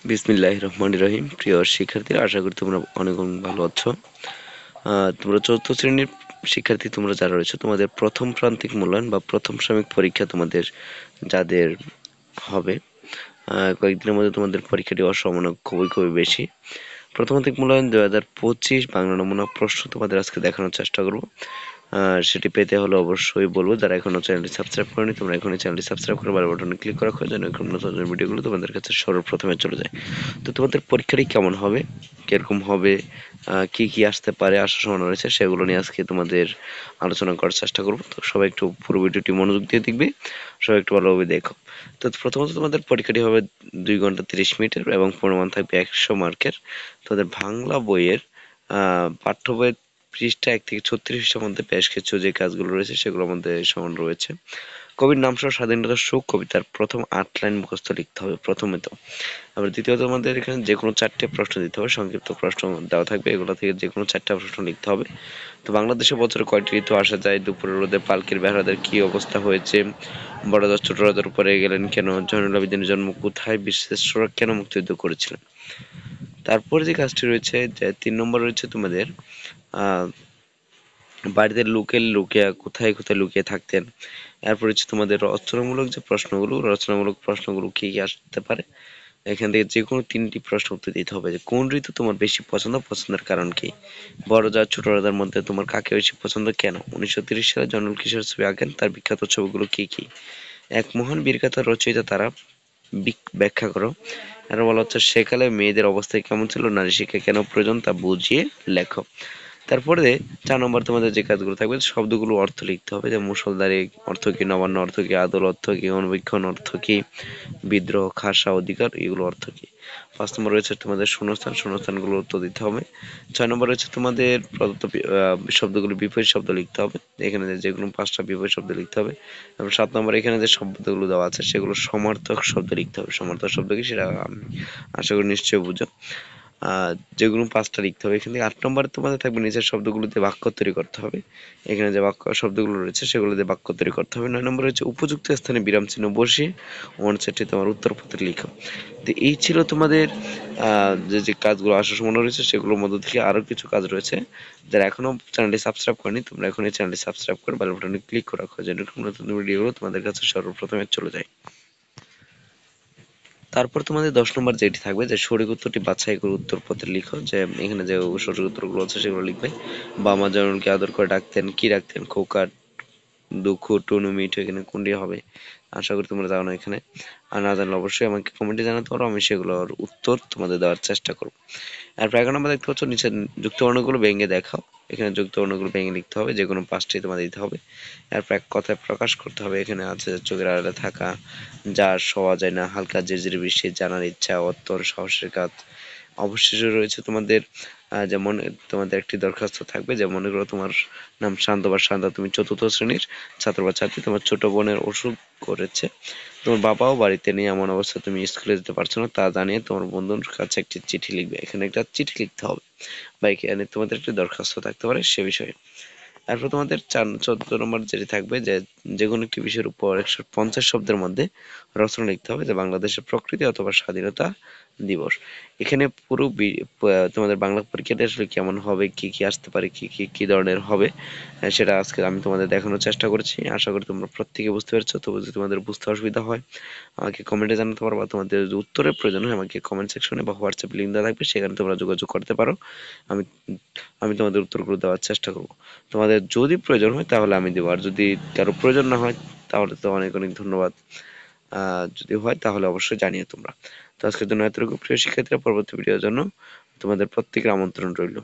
বিসমিল্লাহির রহমানির রহিম। প্রিয় শিক্ষার্থীরা, আশা করি তোমরা অনেক অনেক ভালো আছো। তোমরা চতুর্থ শ্রেণীর শিক্ষার্থী, তোমরা যারা রয়েছে, তোমাদের প্রথম প্রান্তিক মূল্যায়ন বা প্রথম সাময়িক পরীক্ষা তোমাদের যাদের হবে, কয়েকদিনের মধ্যে তোমাদের পরীক্ষাটি হওয়ার সম্ভাবনা খুবই খুবই বেশি। প্রথমান্তিক মূল্যায়ন 2025 বাংলা নমুনা প্রশ্ন তোমাদের আজকে দেখানোর চেষ্টা করব। সেটি পেতে হলে অবশ্যই বলবো, যারা এখনো চ্যানেলটি সাবস্ক্রাইব করেনি তোমরা এখনই চ্যানেলটি সাবস্ক্রাইব করে বেল বাটনে ক্লিক করা হয়, যেন এরকম নতুন নতুন ভিডিওগুলো তোমাদের কাছে সর্বপ্রথমে চলে যায়। তো তোমাদের পরীক্ষাটি কেমন হবে, কিরকম হবে, কি কি আসতে পারে, আসার সম্ভাবনা রয়েছে, সেগুলো নিয়ে আজকে তোমাদের আলোচনা করার চেষ্টা করবো। তো সবাই একটু পুরো ভিডিওটি মনোযোগ দিয়ে দেখবে, সবাই একটু ভালোভাবে দেখো। তো প্রথমত তোমাদের পরীক্ষাটি হবে 2 ঘন্টা 30 মিনিটের এবং পরিমাণ থাকবে 100 মার্কের। তোমাদের বাংলা বইয়ের পাঠ্য বইয়ের পৃষ্ঠা 1 থেকে 36 পৃষ্ঠার মধ্যে বেশ কিছু যে কাজগুলো রয়েছে সেগুলোর মধ্যে সমান রয়েছে। কবির নাম সহ স্বাধীনতার সুখ কবিতার প্রথম 8 লাইন মুখস্থ লিখতে হবে প্রথমত। আবার দ্বিতীয়ত আমাদের এখানে যে কোনো 4টে প্রশ্ন দিতে হবে, সংক্ষিপ্ত প্রশ্ন দেওয়া থাকবে, এগুলো থেকে যে কোনো 4টা প্রশ্ন লিখতে হবে। তো বাংলাদেশে বছরে কয়টি ঋতু আসা যায়, দুপুরের রোদে পালকির বেহারাদের কি অবস্থা হয়েছে, বড় রাজার ছোট রাজার উপরে গেলেন কেন, জয়নুল আবেদিনের জন্ম কোথায়, বিশ্বেশ্বরা কেন মুক্তিযুদ্ধ করেছিলেন। তারপরে যে কাজটি রয়েছে, যে 3 নম্বর রয়েছে তোমাদের আহ বাড়িতে লুকিয়ে কোথায় কোথায় লুকিয়ে থাকতেন। এরপর হচ্ছে তোমাদের রচনামূলক প্রশ্নগুলো কি কি আসতে পারে। এখান থেকে যে কোনো 3টি প্রশ্ন উত্তর দিতে হবে। যে কোন ঋতু তোমার বেশি পছন্দ, পছন্দের কারণ কি, বড় রাজা ছোট রাজার মধ্যে তোমার কাকে বেশি পছন্দ, কেন, 1930 সালে জয়নুল কিশোর ছবি আঁকেন, তার বিখ্যাত ছবিগুলো কি কি, এক মহান বীরগাথার রচয়িতা তারা, ব্যাখ্যা করো। আর বলা হচ্ছে সেকালে মেয়েদের অবস্থা কেমন ছিল, নারী শিক্ষা কেন প্রয়োজন তা বুঝিয়ে লেখো। তারপরে 4 নম্বর তোমাদের যে কাজগুলো থাকবে, শব্দগুলো অর্থ লিখতে হবে। যে মুষলধারে অর্থ কি, নবান্ন অর্থ কি, আদল অর্থ কি, অনুবীক্ষণ অর্থ কি, বিদ্রোহ, খাসা, অধিকার, এগুলো অর্থ কি। 5 নম্বর রয়েছে তোমাদের শূন্যস্থানগুলো উত্তর দিতে হবে। 6 নম্বর রয়েছে তোমাদের প্রদত্ত শব্দগুলো বিপরীত শব্দ লিখতে হবে। এখানে যেগুলো 5টা বিপরীত শব্দ লিখতে হবে। তারপর 7 নম্বর এখানে যে শব্দগুলো দেওয়া আছে সেগুলো সমার্থক শব্দ লিখতে হবে। সমার্থক শব্দ কি সেটা আমি আশা করি নিশ্চয়ই বুঝো। যেগুলো 5টা লিখতে হবে। এখান থেকে 8 নম্বরে তোমাদের থাকবে নিচের শব্দগুলোতে বাক্য তৈরি করতে হবে। এখানে যে শব্দগুলো রয়েছে সেগুলো দিয়ে বাক্য তৈরি করতে হবে। 9 নম্বরে হচ্ছে উপযুক্ত স্থানে বিরাম চিহ্ন বসিয়ে অনুচ্ছেদটি তোমার উত্তরপত্রে লিখো। তো এই ছিল তোমাদের যে যে কাজগুলো আসার সম্ভাবনা রয়েছে, সেগুলোর মধ্যে থেকে আরো কিছু কাজ রয়েছে। যারা এখনো চ্যানেলটি সাবস্ক্রাইব করেনি তোমরা এখন এই চ্যানেলটি সাবস্ক্রাইব করে বেল বাটনে ক্লিক করে রাখো, যেন এরকম নতুন ভিডিওগুলো তোমাদের কাছে সর্বপ্রথমে চলে যায়। তারপর তোমাদের 10 নম্বর যেটি থাকবে, যে সঠিক উত্তরটি বাছাই করে উত্তরপত্রে লিখো। যে এখানে যে সঠিক উত্তরগুলো আছে সেগুলো লিখবে। বাবা জনগণকে আদর করে ডাকতেন, কি ডাকতেন, খোকা, দুঃখু, টুনু, মিঠু, এখানে কোনটি হবে। আশা করি তোমরা জানো এখানে। আর না জানলে অবশ্যই আমাকে কমেন্টে জানাতে পারো, আমি সেগুলোর উত্তর তোমাদের দেওয়ার চেষ্টা করবো। এরপর 11 নম্বর দেখতে পাচ্ছ নিচে যুক্ত বর্ণগুলো ভেঙে দেখাও। এখানে যুক্ত বর্ণগুলো ভেঙে লিখতে হবে, যে কোনো 5টি তোমাদের দিতে হবে। এরপর এক কথায় প্রকাশ করতে হবে। এখানে আছে চোখের আড়ালে থাকা, যার শোয়া যায় না, হালকা ঝিরঝিরি বৃষ্টি, জানার ইচ্ছা, অত্তর, সাহসের কাজ। অবশেষে রয়েছে তোমাদের যেমন তোমাদের একটি দরখাস্ত থাকবে, যে মনে করো তোমার নাম শান্ত বা শান্তা, তুমি 4র্থ শ্রেণীর ছাত্র বা ছাত্রী, তোমার ছোট বোনের অসুখ করেছে, তোমার বাবাও বাড়িতে নেই, এমন অবস্থা তুমি স্কুলে যেতে পারছো না, তা জানিয়ে তোমার বন্ধুর কাছে একটি চিঠি লিখবে। এখানে একটা চিঠি লিখতে হবে বা এখানে তোমাদের একটি দরখাস্ত থাকতে পারে সে বিষয়ে। তারপর তোমাদের 14 নম্বর যেটি থাকবে, যে যে কোনো একটি বিষয়ের উপর 150 শব্দের মধ্যে রচনা লিখতে হবে। যে বাংলাদেশের প্রকৃতি অথবা স্বাধীনতা দিবস। এখানে পুরো তোমাদের বাংলা পরীক্ষাটা আসলে কেমন হবে, কি কি আসতে পারে, কি ধরনের হবে, সেটা আজকে আমি তোমাদের দেখানোর চেষ্টা করেছি। আশা করি তোমরা প্রত্যেকে বুঝতে পেরেছো। তবু যদি তোমাদের বুঝতে অসুবিধা হয় আমাকে কমেন্টে জানাতে পারো, বা তোমাদের যদি উত্তরের প্রয়োজন হয় আমাকে কমেন্ট সেকশনে বা হোয়াটসঅ্যাপ লিঙ্ক দেওয়া থাকবে, সেখানে তোমরা যোগাযোগ করতে পারো। আমি আমি তোমাদের উত্তরগুলো দেওয়ার চেষ্টা করব। তোমাদের যদি প্রয়োজন হয় তাহলে আমি দেবো, আর যদি কারো প্রয়োজন না হয় তাহলে তো অনেক অনেক ধন্যবাদ। যদি হয় তাহলে অবশ্যই জানিয়ে তোমরা। তো আজকের জন্য এতটুকু। প্রিয় শিক্ষার্থীরা, পরবর্তী ভিডিওর জন্য তোমাদের প্রত্যেকের আমন্ত্রণ রইল।